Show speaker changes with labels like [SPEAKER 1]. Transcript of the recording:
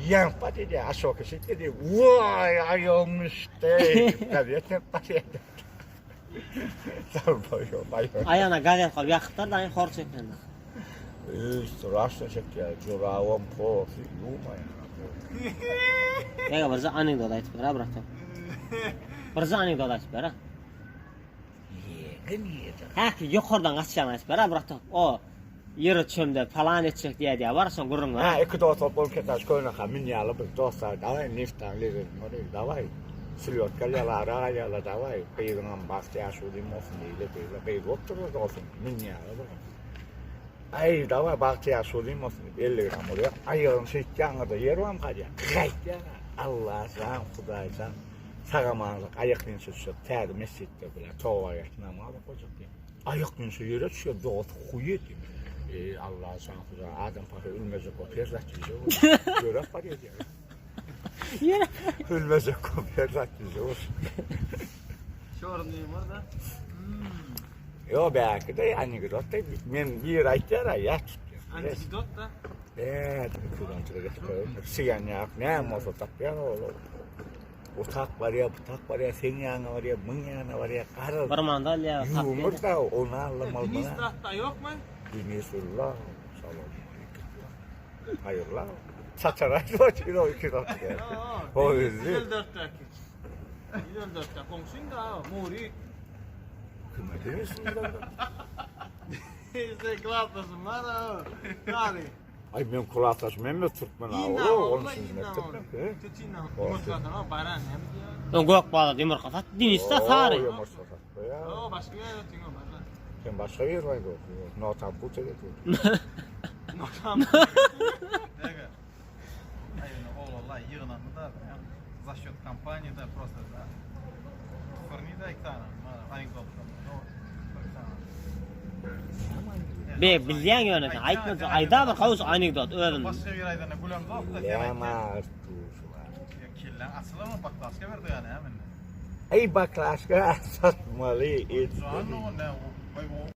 [SPEAKER 1] Yan dedi aşağı kişi dedi. Vay ayolmuş de. Tabii pati. Sarboyo bayo.
[SPEAKER 2] Ayağına gazet koyup yakıtlar da hor çekildi.
[SPEAKER 1] İşte rastla çek ya. Juravom po. Yuma ya.
[SPEAKER 2] Ya birza anekdot aytib ber, biratom. Birza anekdot aytib ber. Ha, yuqoridan qaçacağım aytib ber, biratom. O yeri çömde falan etcek diye var, son gurrun var.
[SPEAKER 1] Ha, iki dost toplanıp ketaş koyuna kamin yalı bir dostlar. Davay niftan lirin. Davay. Sülyotka yalara yala davay. Kıyırınan baktı ya şu lim olsun değil. Kıyır oturur olsun. Min yalı bak. Ay davay baktı ya şu lim olsun. 50 gram oluyor. Ayırın şekyanı da yer var mı kaca? Kayt ya. Allah sen Kuday sen. Sağamanlık ayakın süsü. Ter mescitte bile. Tova yakına malı koyacak diye. Ayakın süsü yere düşüyor. Doğut huyu diye. Allah sen Kuday. Adam fakir ülmezek o perzatçı. Görek var ya diye. Hülmezek o perzatçı olsun.
[SPEAKER 3] Şorundayım orada.
[SPEAKER 1] Yo belki de anekdot da men bir aytlar ya.
[SPEAKER 3] Anekdot da.
[SPEAKER 1] Kudan çıkıyor. Siyan yak ne mozo tapyan oğlum. O tak var ya, bu tak var ya, senin yanına var ya, bunun yanına var ya, karıl.
[SPEAKER 2] Bir mandal ya.
[SPEAKER 1] Yumur da onu anlamalı
[SPEAKER 3] Deniz
[SPEAKER 1] bana.
[SPEAKER 3] tahta yok mu?
[SPEAKER 1] Dinisullah. Salam. Hayırlar. Saçarak bakıyor o iki dakika. O yüzden.
[SPEAKER 3] 154'te. 154'te komşun da Muri.
[SPEAKER 1] Kıymetiniz
[SPEAKER 3] Sen klavtasın var ha. Kari.
[SPEAKER 1] Ay ben kulaktaş men mi Turkmen ha?
[SPEAKER 3] İnna
[SPEAKER 1] O
[SPEAKER 3] oğlum,
[SPEAKER 1] onun için
[SPEAKER 3] inna
[SPEAKER 1] Turkmen.
[SPEAKER 3] oğlum. Tütünden yumurtladın ha, baran hem diyor.
[SPEAKER 2] On gök bağlı demir kafat. Diniste sarı.
[SPEAKER 3] O başka bir yere ötüyor baran.
[SPEAKER 1] Sen başka yer var yok. Notam bu tele dur.
[SPEAKER 3] Notam.
[SPEAKER 4] Ega. Aynen oğlum yığınanı da за счет компании да просто да. Форнида ekrana. Anekdot.
[SPEAKER 2] Be bilyen yöneten. Aytma ayda bir kavus anekdot öğren.
[SPEAKER 4] Başka bir aydan gulam da da.
[SPEAKER 1] Yama
[SPEAKER 4] Killen aslan mı baklaska verdi yani hemen.
[SPEAKER 1] Ay baklaska satmalı.
[SPEAKER 4] Şu an o ne?